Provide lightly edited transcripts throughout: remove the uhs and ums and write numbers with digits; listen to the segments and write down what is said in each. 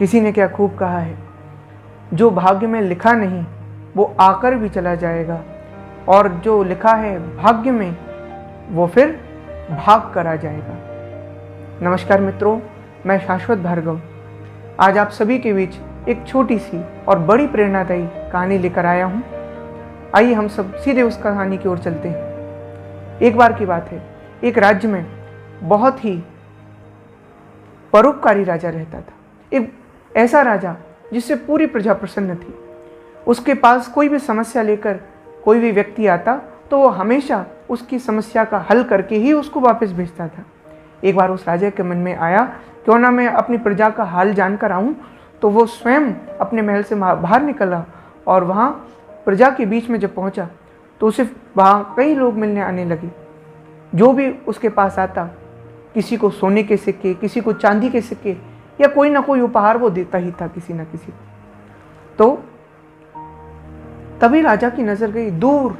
किसी ने क्या खूब कहा है, जो भाग्य में लिखा नहीं वो आकर भी चला जाएगा, और जो लिखा है भाग्य में वो फिर भाग कर आ जाएगा। नमस्कार मित्रों, मैं शाश्वत भार्गव आज आप सभी के बीच एक छोटी सी और बड़ी प्रेरणादायी कहानी लेकर आया हूँ। आइए हम सब सीधे उस कहानी की ओर चलते हैं। एक बार की बात है, एक राज्य में बहुत ही परोपकारी राजा रहता था। एक ऐसा राजा जिससे पूरी प्रजा प्रसन्न थी। उसके पास कोई भी समस्या लेकर कोई भी व्यक्ति आता तो वो हमेशा उसकी समस्या का हल करके ही उसको वापस भेजता था। एक बार उस राजा के मन में आया, क्यों ना मैं अपनी प्रजा का हाल जानकर आऊं। तो वो स्वयं अपने महल से बाहर निकला और वहाँ प्रजा के बीच में जब पहुँचा तो उसे वहाँ कई लोग मिलने आने लगे। जो भी उसके पास आता, किसी को सोने के सिक्के, किसी को चांदी के सिक्के या कोई ना कोई उपहार वो देता ही था किसी ना किसी को। तो तभी राजा की नज़र गई दूर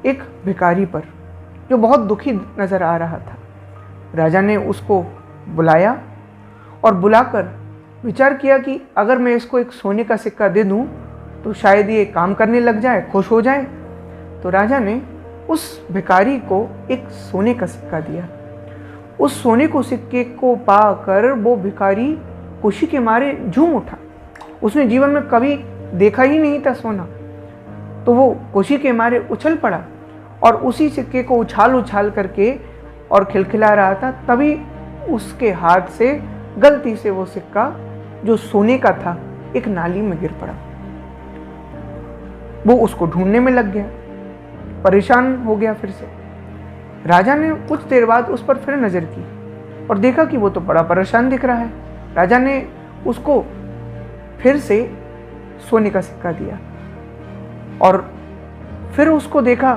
एक भिखारी पर जो बहुत दुखी नज़र आ रहा था। राजा ने उसको बुलाया और बुलाकर विचार किया कि अगर मैं इसको एक सोने का सिक्का दे दूं तो शायद ये काम करने लग जाए, खुश हो जाए। तो राजा ने उस भिखारी को एक सोने का सिक्का दिया। उस सोने को सिक्के को पाकर वो भिखारी खुशी के मारे झूम उठा। उसने जीवन में कभी देखा ही नहीं था सोना। तो वो खुशी के मारे उछल पड़ा और उसी सिक्के को उछाल उछाल करके और खिलखिला रहा था। तभी उसके हाथ से गलती से वो सिक्का जो सोने का था एक नाली में गिर पड़ा। वो उसको ढूंढने में लग गया, परेशान हो गया। फिर से राजा ने कुछ देर बाद उस पर फिर नजर की और देखा कि वो तो बड़ा परेशान दिख रहा है। राजा ने उसको फिर से सोने का सिक्का दिया और फिर उसको देखा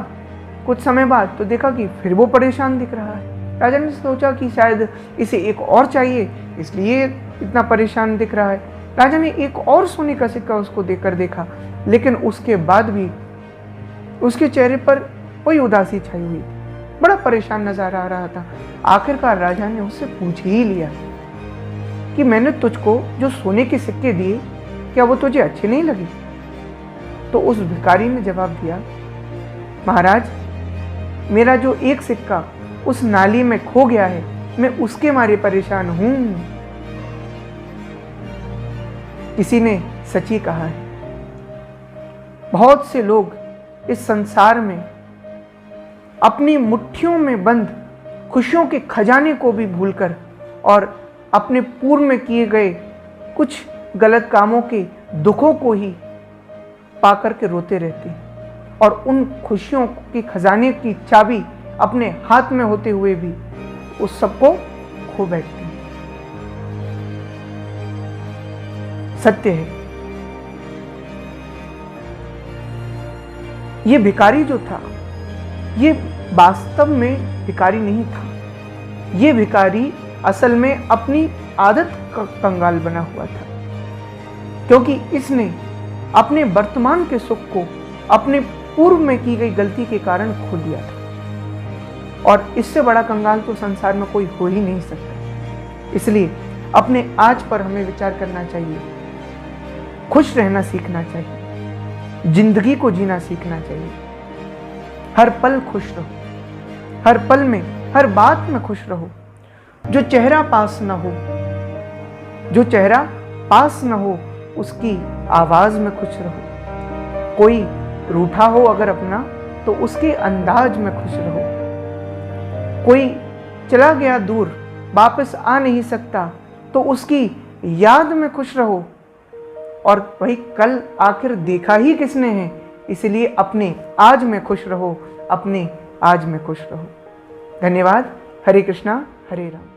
कुछ समय बाद तो देखा कि फिर वो परेशान दिख रहा है। राजा ने सोचा कि शायद इसे एक और चाहिए, इसलिए इतना परेशान दिख रहा है। राजा ने एक और सोने का सिक्का उसको देकर देखा, लेकिन उसके बाद भी उसके चेहरे पर कोई उदासी छाई हुई, बड़ा परेशान नजर आ रहा था। आखिरकार राजा ने उससे पूछ ही लिया कि मैंने तुझको जो सोने के सिक्के दिए, क्या वो तुझे अच्छे नहीं लगे? तो उस भिखारी ने जवाब दिया, महाराज, मेरा जो एक सिक्का उस नाली में खो गया है, मैं उसके मारे परेशान हूं। किसी ने सच ही कहा है। बहुत से लोग इस संसार में अपनी मुट्ठियों में बंद खुशियों के खजाने को भी भूलकर और अपने पूर्व में किए गए कुछ गलत कामों के दुखों को ही पाकर के रोते रहते हैं, और उन खुशियों के खजाने की चाबी अपने हाथ में होते हुए भी उस सबको खो बैठते हैं। सत्य है, ये भिखारी जो था ये वास्तव में भिखारी नहीं था। ये भिखारी असल में अपनी आदत का कंगाल बना हुआ था, क्योंकि इसने अपने वर्तमान के सुख को अपने पूर्व में की गई गलती के कारण खो दिया था। और इससे बड़ा कंगाल तो संसार में कोई हो ही नहीं सकता। इसलिए अपने आज पर हमें विचार करना चाहिए, खुश रहना सीखना चाहिए, जिंदगी को जीना सीखना चाहिए। हर पल खुश रहो, हर पल में, हर बात में खुश रहो। जो चेहरा पास न हो, जो चेहरा पास न हो, उसकी आवाज में खुश रहो। कोई रूठा हो अगर अपना तो उसके अंदाज में खुश रहो। कोई चला गया दूर, वापस आ नहीं सकता, तो उसकी याद में खुश रहो। और भाई, कल आखिर देखा ही किसने है, इसलिए अपने आज में खुश रहो, अपने आज में खुश रहो। धन्यवाद। हरे कृष्णा, हरे राम।